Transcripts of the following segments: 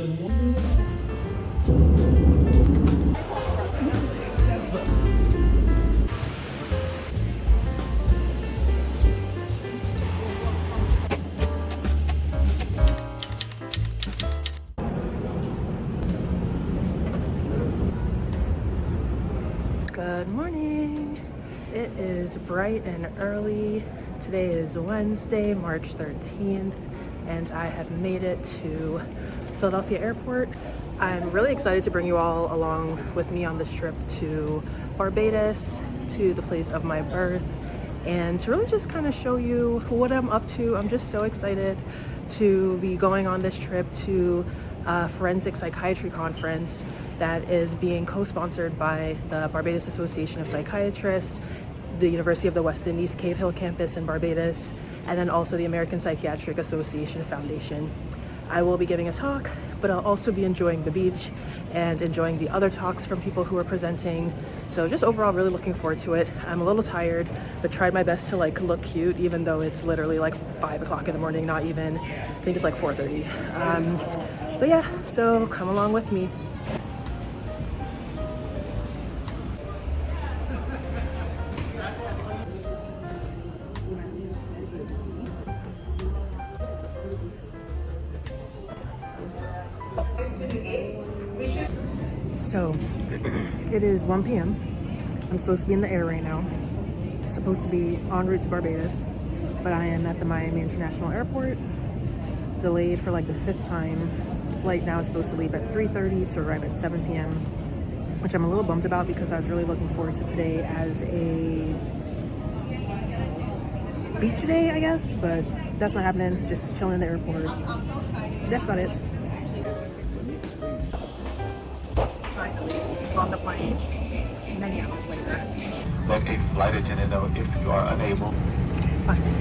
Good morning. It is bright and early. Today is Wednesday, March 13th, and I have made it to Philadelphia Airport. I'm really excited to bring you all along with me on this trip to Barbados, to the place of my birth, and to really just kind of show you what I'm up to. I'm just so excited to be going on this trip to a forensic psychiatry conference that is being co-sponsored by the Barbados Association of Psychiatrists, the University of the West Indies Cave Hill campus in Barbados, and then also the American Psychiatric Association Foundation. I will be giving a talk, but I'll also be enjoying the beach and enjoying the other talks from people who are presenting. So just overall really looking forward to it. I'm a little tired, but tried my best to look cute, even though it's literally 5 o'clock in the morning, not even. I think it's 4:30. But yeah, so come along with me. So it is 1 p.m. I'm supposed to be in the air right now. I'm supposed to be en route to Barbados, but I am at the Miami International Airport, delayed for the 5th time. The flight now is supposed to leave at 3:30 to arrive at 7 p.m., which I'm a little bummed about because I was really looking forward to today as a beach day, I guess, but that's not happening. Just chilling in the airport. That's about it. Finally on the plane, many hours later. Let a flight attendant know if you are unable. Finally.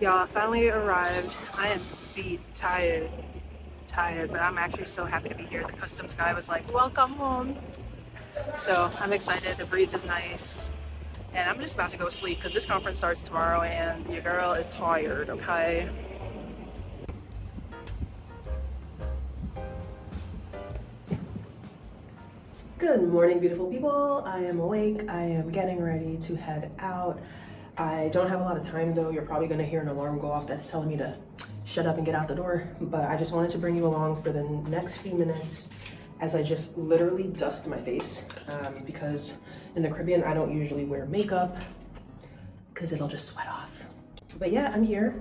Y'all, finally arrived. I am beat, tired, but I'm actually so happy to be here. The customs guy was like, welcome home. So I'm excited. The breeze is nice. And I'm just about to go sleep because this conference starts tomorrow and your girl is tired, okay? Good morning, beautiful people. I am awake. I am getting ready to head out. I don't have a lot of time though. You're probably gonna hear an alarm go off that's telling me to shut up and get out the door. But I just wanted to bring you along for the next few minutes as I just literally dust my face because in the Caribbean, I don't usually wear makeup because it'll just sweat off. But yeah, I'm here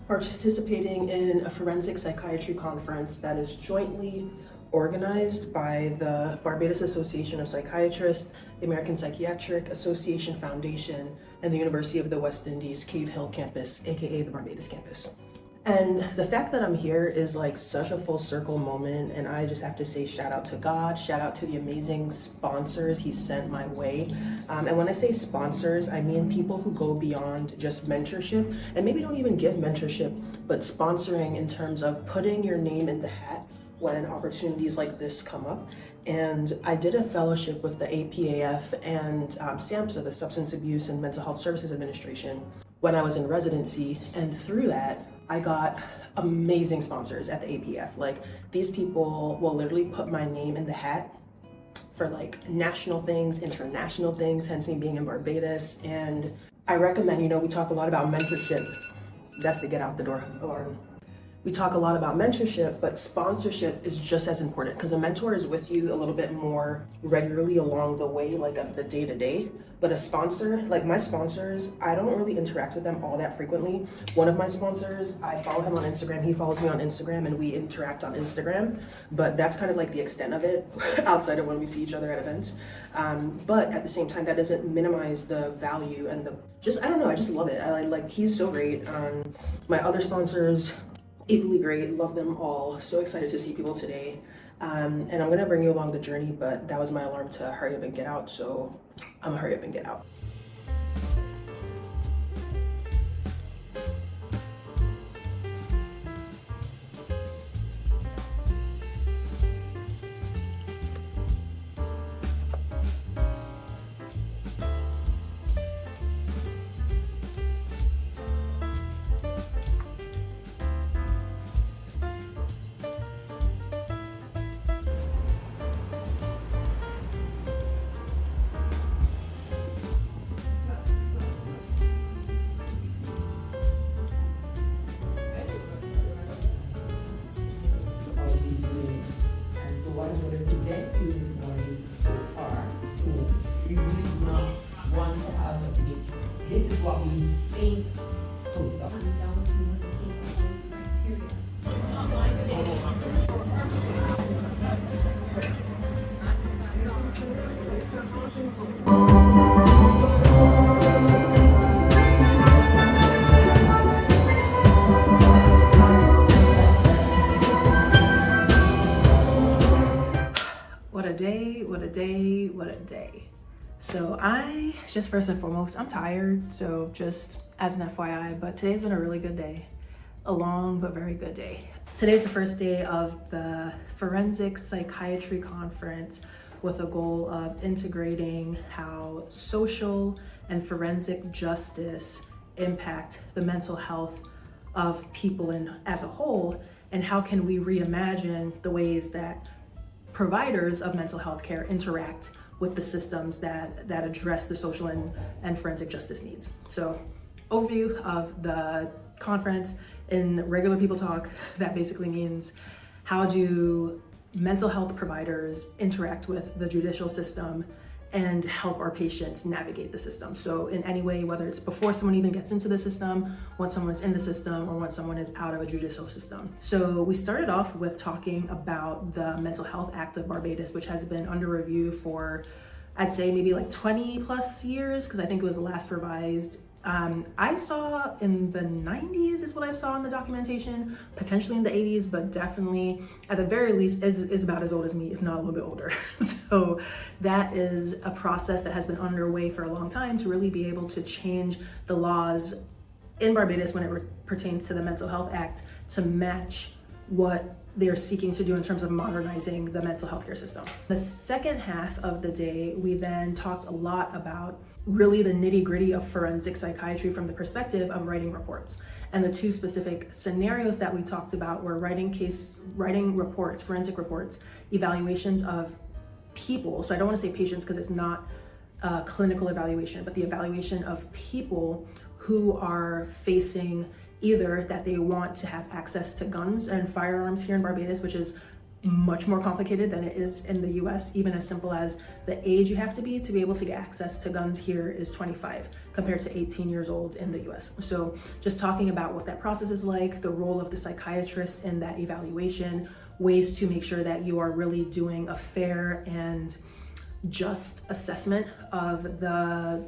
participating in a forensic psychiatry conference that is jointly organized by the Barbados Association of Psychiatrists, the American Psychiatric Association Foundation, and the University of the West Indies Cave Hill campus, aka the Barbados campus. And the fact that I'm here is such a full circle moment, and I just have to say shout out to God, shout out to the amazing sponsors He sent my way. And when I say sponsors, I mean people who go beyond just mentorship, and maybe don't even give mentorship, but sponsoring in terms of putting your name in the hat when opportunities like this come up. And I did a fellowship with the APAF and SAMHSA, the Substance Abuse and Mental Health Services Administration, when I was in residency. And through that, I got amazing sponsors at the APF. These people will literally put my name in the hat for national things, international things, hence me being in Barbados. And I recommend, we talk a lot about mentorship. That's the get out the door alarm. We talk a lot about mentorship, but sponsorship is just as important because a mentor is with you a little bit more regularly along the way, of the day-to-day. But a sponsor, my sponsors, I don't really interact with them all that frequently. One of my sponsors, I follow him on Instagram, he follows me on Instagram, and we interact on Instagram. But that's kind of the extent of it outside of when we see each other at events. But at the same time, that doesn't minimize the value and I don't know, I just love it. He's so great. My other sponsors, equally great, love them all. So excited to see people today. And I'm gonna bring you along the journey, but that was my alarm to hurry up and get out, so I'm gonna hurry up and get out. few disabilities so far. So we really do not want to have a debate. This is what we think comes up. Down to the What a day, what a day, what a day. So just first and foremost, I'm tired, so just as an FYI, but today's been a really good day. A long but very good day. Today's the first day of the Forensic Psychiatry Conference with a goal of integrating how social and forensic justice impact the mental health of people as a whole, and how can we reimagine the ways that providers of mental health care interact with the systems that address the social and forensic justice needs. So, overview of the conference in regular people talk, that basically means how do mental health providers interact with the judicial system and help our patients navigate the system. So in any way, whether it's before someone even gets into the system, when someone's in the system, or when someone is out of a judicial system. So we started off with talking about the Mental Health Act of Barbados, which has been under review for, I'd say maybe like 20 plus years, because I think it was last revised. I saw in the 90s is what I saw in the documentation, potentially in the 80s, but definitely at the very least is about as old as me, if not a little bit older. So that is a process that has been underway for a long time to really be able to change the laws in Barbados when it pertains to the Mental Health Act to match what they're seeking to do in terms of modernizing the mental health care system. The second half of the day, we then talked a lot about really the nitty-gritty of forensic psychiatry from the perspective of writing reports. And the two specific scenarios that we talked about were writing reports, forensic reports, evaluations of people. So I don't want to say patients because it's not a clinical evaluation, but the evaluation of people who are facing either that they want to have access to guns and firearms here in Barbados, which is much more complicated than it is in the US. Even as simple as the age you have to be able to get access to guns here is 25 compared to 18 years old in the US. So just talking about what that process is like, the role of the psychiatrist in that evaluation, ways to make sure that you are really doing a fair and just assessment of the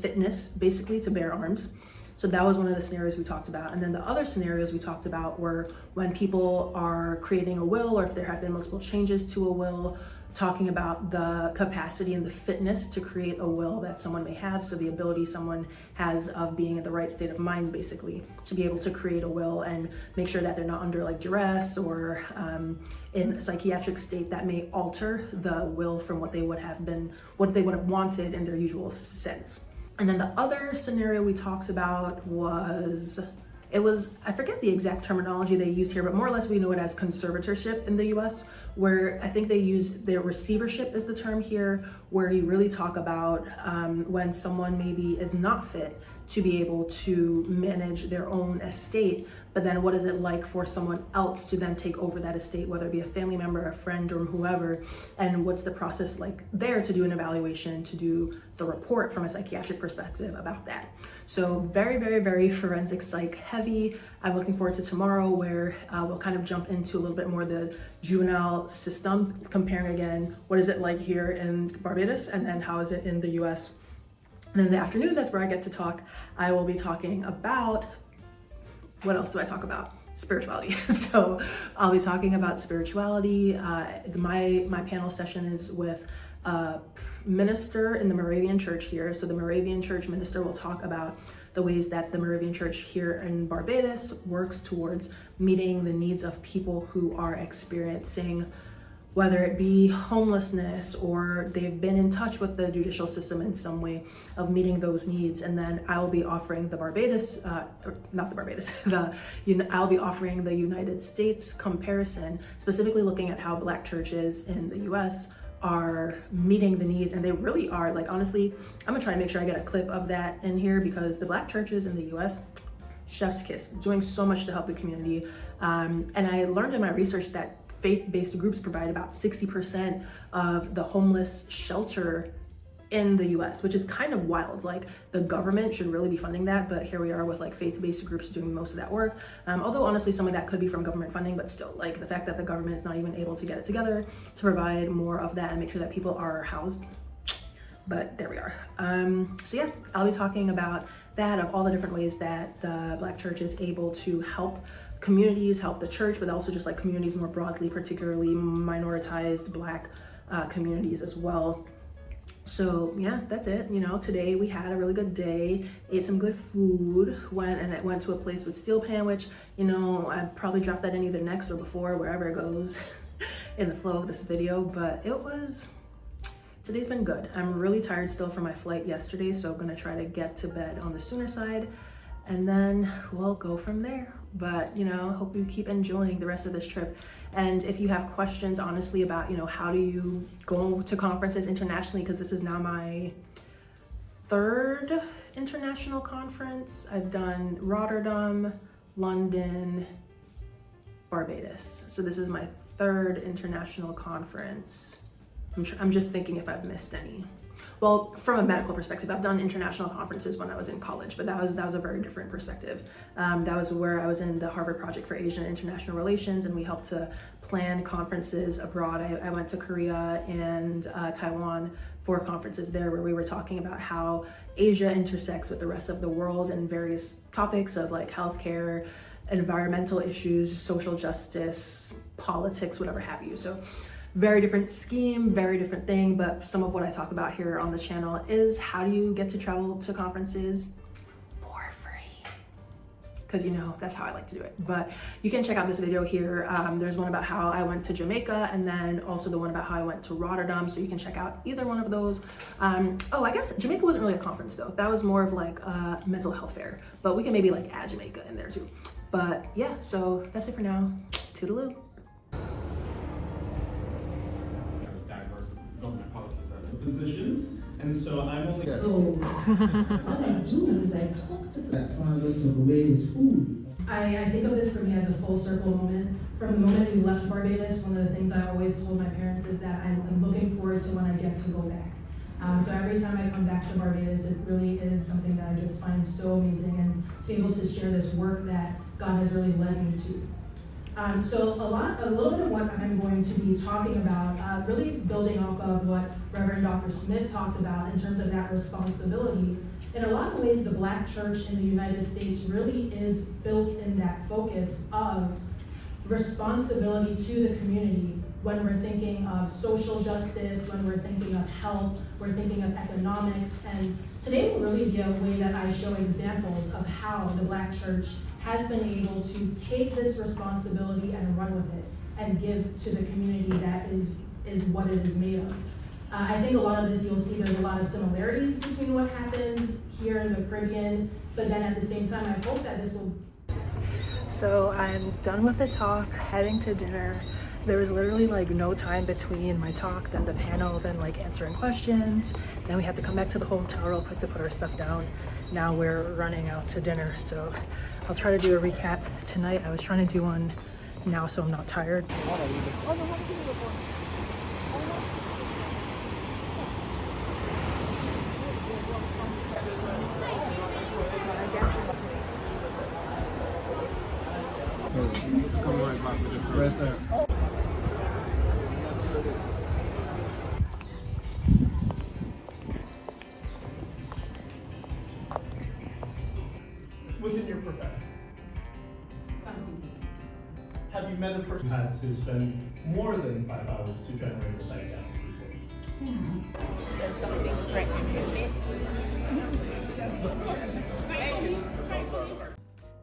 fitness basically to bear arms. So that was one of the scenarios we talked about. And then the other scenarios we talked about were when people are creating a will, or if there have been multiple changes to a will, talking about the capacity and the fitness to create a will that someone may have. So the ability someone has of being in the right state of mind, basically, to be able to create a will and make sure that they're not under like duress or in a psychiatric state that may alter the will from what they would have wanted in their usual sense. And then the other scenario we talked about I forget the exact terminology they use here, but more or less we know it as conservatorship in the US, where I think they use their receivership is the term here, where you really talk about when someone maybe is not fit to be able to manage their own estate, but then what is it like for someone else to then take over that estate, whether it be a family member, a friend, or whoever, and what's the process like there to do an evaluation, to do the report from a psychiatric perspective about that. So very, very, very forensic psych heavy. I'm looking forward to tomorrow where we'll kind of jump into a little bit more the juvenile system, comparing again, what is it like here in Barbados and then how is it in the US. And then in the afternoon, that's where I get to talk. I will be talking about, what else do I talk about? Spirituality. So I'll be talking about spirituality. My panel session is with a minister in the Moravian Church here. So the Moravian Church minister will talk about the ways that the Moravian Church here in Barbados works towards meeting the needs of people who are experiencing, whether it be homelessness or they've been in touch with the judicial system in some way, of meeting those needs. And then I will be offering I'll be offering the United States comparison, specifically looking at how Black churches in the US are meeting the needs. And they really are, like, honestly, I'm gonna try to make sure I get a clip of that in here, because the Black churches in the US, chef's kiss, doing so much to help the community. And I learned in my research that faith-based groups provide about 60% of the homeless shelter in the US, which is kind of wild. Like, the government should really be funding that, but here we are with like faith-based groups doing most of that work. Although honestly, some of that could be from government funding, but still, like, the fact that the government is not even able to get it together to provide more of that and make sure that people are housed. But there we are. So yeah, I'll be talking about that, of all the different ways that the Black church is able to help communities, help the church, but also just like communities more broadly, particularly minoritized Black communities as well. So yeah, that's it. You know, today we had a really good day, ate some good food, went to a place with steel pan, which, you know, I probably dropped that in either next or before, wherever it goes in the flow of this video, but today's been good. I'm really tired still from my flight yesterday, so I'm gonna try to get to bed on the sooner side, and then we'll go from there. But, you know, hope you keep enjoying the rest of this trip. And if you have questions, honestly, about, you know, how do you go to conferences internationally, because this is now my 3rd international conference. I've done Rotterdam, London, Barbados. So this is my 3rd international conference. I'm just thinking if I've missed any. Well, from a medical perspective, I've done international conferences when I was in college, but that was a very different perspective. That was where I was in the Harvard Project for Asian and International Relations, and we helped to plan conferences abroad. I went to Korea and Taiwan for conferences there, where we were talking about how Asia intersects with the rest of the world in various topics of like healthcare, environmental issues, social justice, politics, whatever have you. So very different scheme, very different thing, but some of what I talk about here on the channel is how do you get to travel to conferences for free? Because, you know, that's how I like to do it. But you can check out this video here. There's one about how I went to Jamaica, and then also the one about how I went to Rotterdam, so you can check out either one of those. Oh, I guess Jamaica wasn't really a conference though. That was more of like a mental health fair, but we can maybe like add Jamaica in there too. But yeah, so that's it for now. Toodaloo. Government policies and positions, and so I'm only. So what I do is I talk to that father took away his food. I think of this for me as a full circle moment. From the moment we left Barbados, one of the things I always told my parents is that I'm looking forward to when I get to go back. So every time I come back to Barbados, it really is something that I just find so amazing, and to be able to share this work that God has really led me to. So a little bit of what I'm going to be talking about, really building off of what Reverend Dr. Smith talked about in terms of that responsibility. In a lot of ways, the Black church in the United States really is built in that focus of responsibility to the community when we're thinking of social justice, when we're thinking of health, we're thinking of economics. And today will really be a way that I show examples of how the Black church has been able to take this responsibility and run with it and give to the community that is what it is made of. I think a lot of this, you'll see there's a lot of similarities between what happens here in the Caribbean, but then at the same time, I hope that this will. So I'm done with the talk, heading to dinner. There was literally like no time between my talk, then the panel, then like answering questions. Then we had to come back to the hotel real quick to put our stuff down. Now we're running out to dinner. So I'll try to do a recap tonight. I was trying to do one now so I'm not tired. Come right back with the rest there. Within your profession, have you met a person who had to spend more than 5 hours to generate a psychiatric report?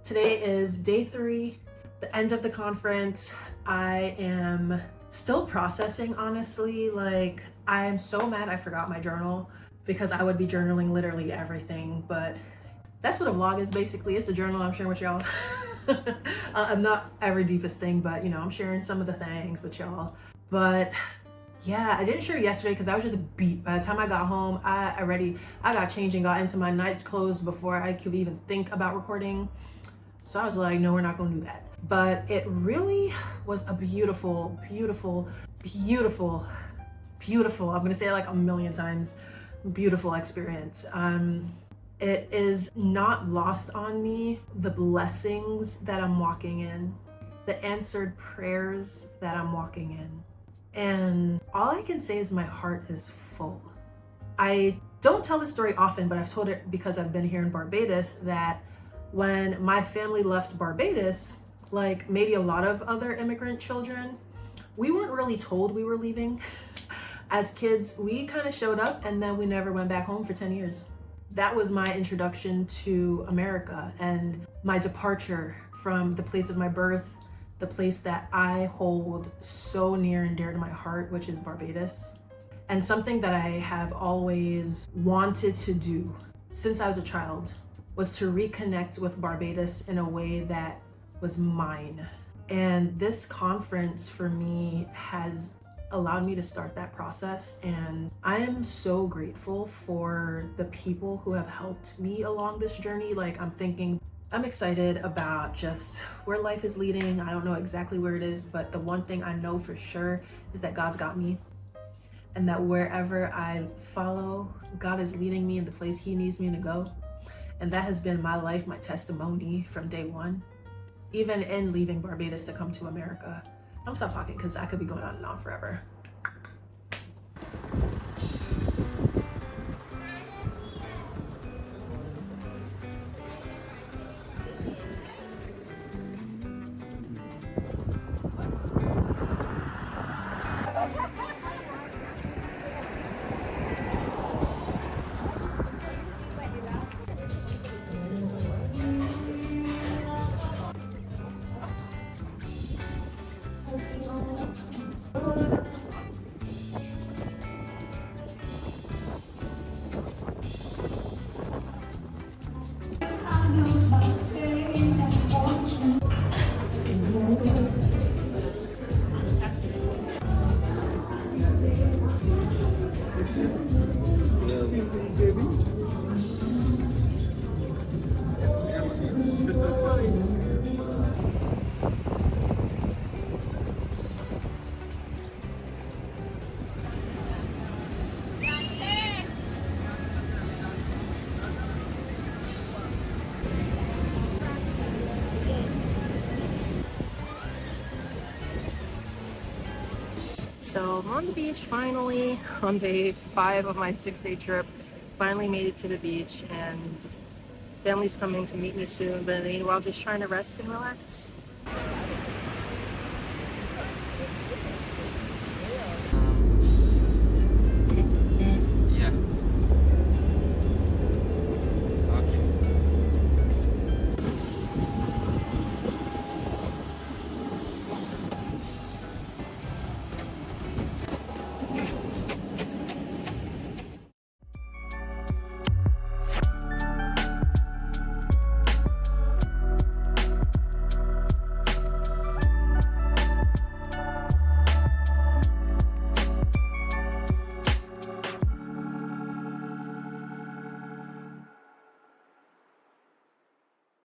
Today is day 3, the end of the conference. I am still processing, honestly. Like, I am so mad I forgot my journal, because I would be journaling literally everything, but that's what a vlog is basically. It's a journal I'm sharing with y'all. I'm not every deepest thing, but you know, I'm sharing some of the things with y'all. But yeah, I didn't share yesterday because I was just beat. By the time I got home, I got changed and got into my night clothes before I could even think about recording. So I was like, no, we're not gonna do that. But it really was a beautiful, beautiful, beautiful, beautiful, I'm gonna say it like a million times, beautiful experience. It is not lost on me the blessings that I'm walking in, the answered prayers that I'm walking in. And all I can say is my heart is full. I don't tell this story often, but I've told it because I've been here in Barbados, that when my family left Barbados, like maybe a lot of other immigrant children, we weren't really told we were leaving. As kids, we kind of showed up and then we never went back home for 10 years. That was my introduction to America and my departure from the place of my birth, the place that I hold so near and dear to my heart, which is Barbados. And something that I have always wanted to do since I was a child was to reconnect with Barbados in a way that was mine. And this conference for me has allowed me to start that process. And I am so grateful for the people who have helped me along this journey. Like I'm excited about just where life is leading. I don't know exactly where it is, but the one thing I know for sure is that God's got me. And that wherever I follow, God is leading me in the place He needs me to go. And that has been my life, my testimony from day one, even in leaving Barbados to come to America. I'm stop talking because I could be going on and on forever. So I'm on the beach finally, on day 5 of my 6-day trip. Finally made it to the beach, and family's coming to meet me soon, but meanwhile just trying to rest and relax.